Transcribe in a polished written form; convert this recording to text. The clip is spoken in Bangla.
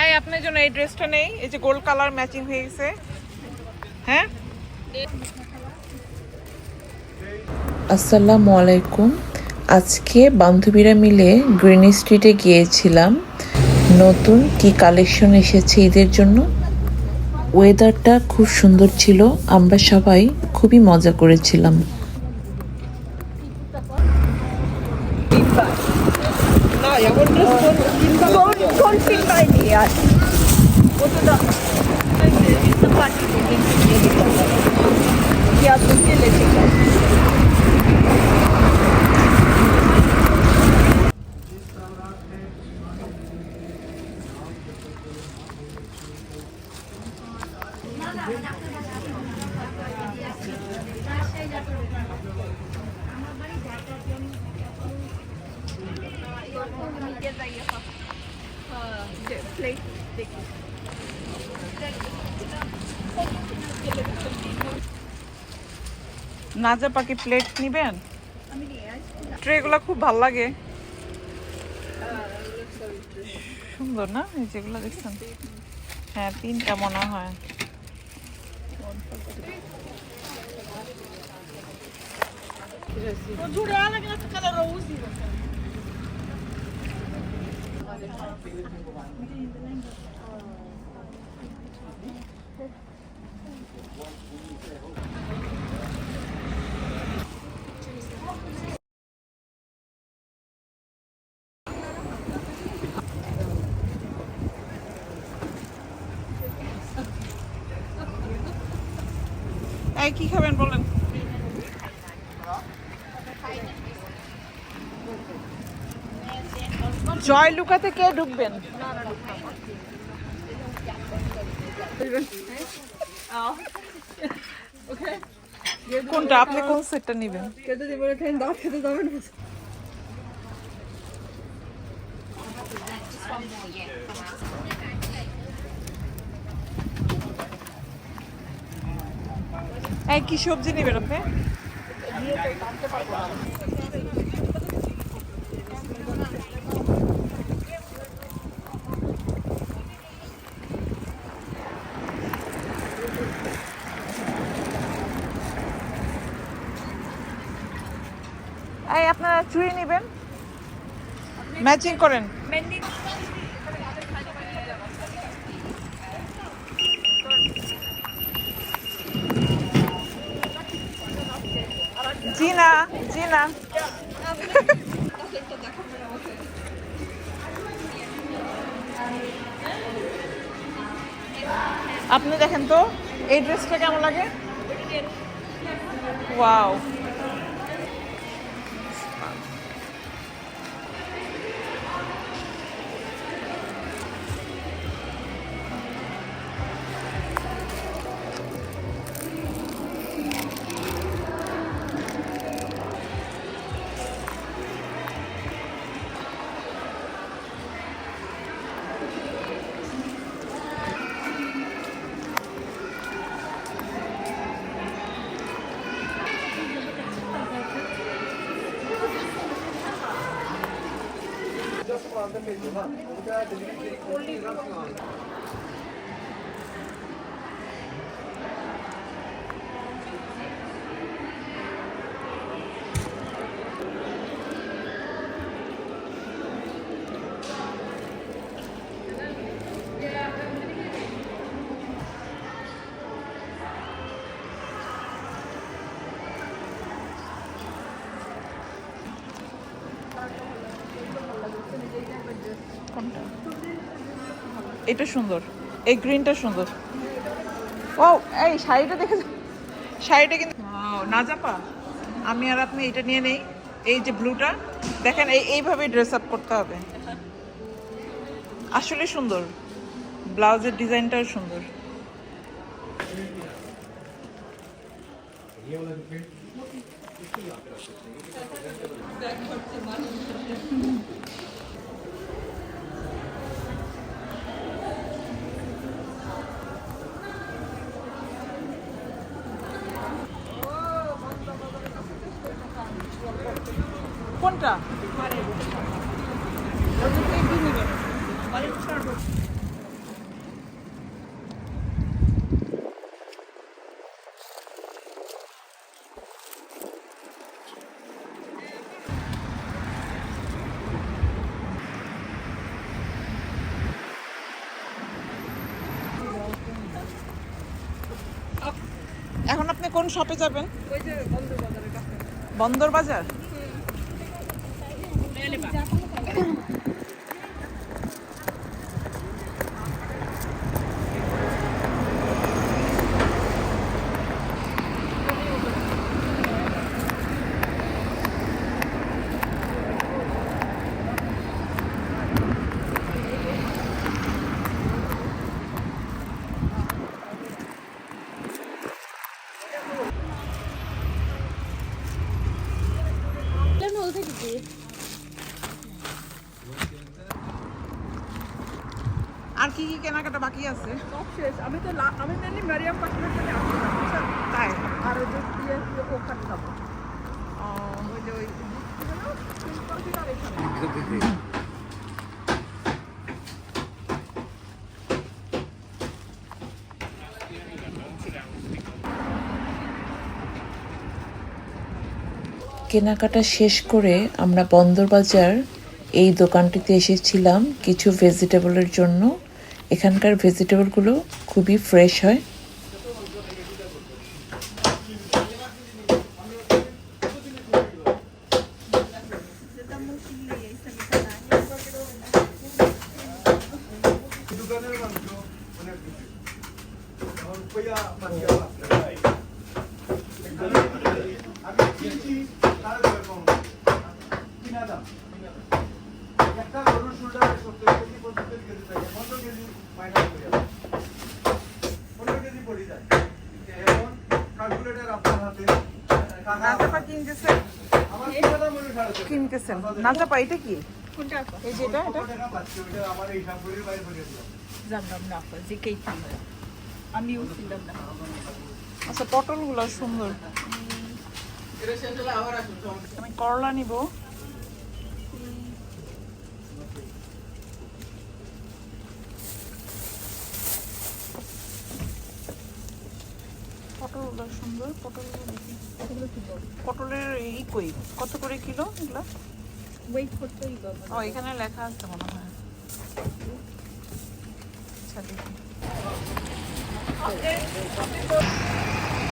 এই আপনার জন্য এই ড্রেসটা নেই, এই যে গোল্ড কালার ম্যাচিং হয়ে গেছে। হ্যাঁ, আসসালামু আলাইকুম। আজকে বান্ধবীরা মিলে গ্রিন স্ট্রিটে গিয়েছিলাম। নতুন কি কালেকশন এসেছে ঈদের জন্য। ওয়েদারটা খুব সুন্দর ছিল, আমরা সবাই খুবই মজা করেছিলাম। নাজা পাখি প্লেট নিবেন? ট্রেগুলো খুব ভাল লাগে, সুন্দর না? এই যেগুলো দেখছেন, হ্যাঁ 3টা মনে হয়। এই কি খাবেন বলেন? জয় লুকাতে কে ঢুকবেন? কোনটা আপনি কোন সেটটা নেবেন? এই কি সবজি নেবেন আপনি? এই আপনারা চুড়ি নেবেন, ম্যাচিং করেন। জি না, জি না। আপনি দেখেন তো এই ড্রেসটা কেমন লাগে? ওয়াও, কোনটা? এটা সুন্দর, এই গ্রিনটা সুন্দর। ও এই শাড়িটা দেখে, শাড়িটা কিন্তু না চাপা। আমি আর আপনি এটা নিয়ে নেই, এই যে ব্লুটা দেখেন, এইভাবে ড্রেস আপ করতে হবে। আসলে সুন্দর, ব্লাউজের ডিজাইনটাও সুন্দর। কোনটা? আপনি কোন শপে যাবেন? ওই যে বন্দর বাজারের কাছে। বন্দর বাজার? আর কি কি কেনাকাটা বাকি আছে? সব শেষ। আমি মেনলি মারিয়াম কাশ্মীর থেকে আসছিলাম, বুঝছেন? তাই? আর ওই যে ওখানে যাবো। ও, ওই যে ওই আর এখানে। কেনাকাটা শেষ করে আমরা বন্দরবাজার এই দোকানটিতে এসেছিলাম কিছু ভেজিটেবলের জন্য। এখানকার ভেজিটেবলগুলো খুবই ফ্রেশ হয়। নাজাপা কিনতেছেন? কিনতেছেন নাজাপা, এটা কি? কোনটা আপা? এই যে এটা জানলাম না আপা, যে কেই আমিও ছিলাম না। আচ্ছা, পটলগুলো সুন্দর। আমি করলা নিব। পটলগুলো সুন্দর, পটলগুলো দেখি। পটলের এই কই কত করে কিলো এগুলা? ওয়েট করতেই হবে। ও, এখানে লেখা আছে মনে হয়। আচ্ছা দেখি।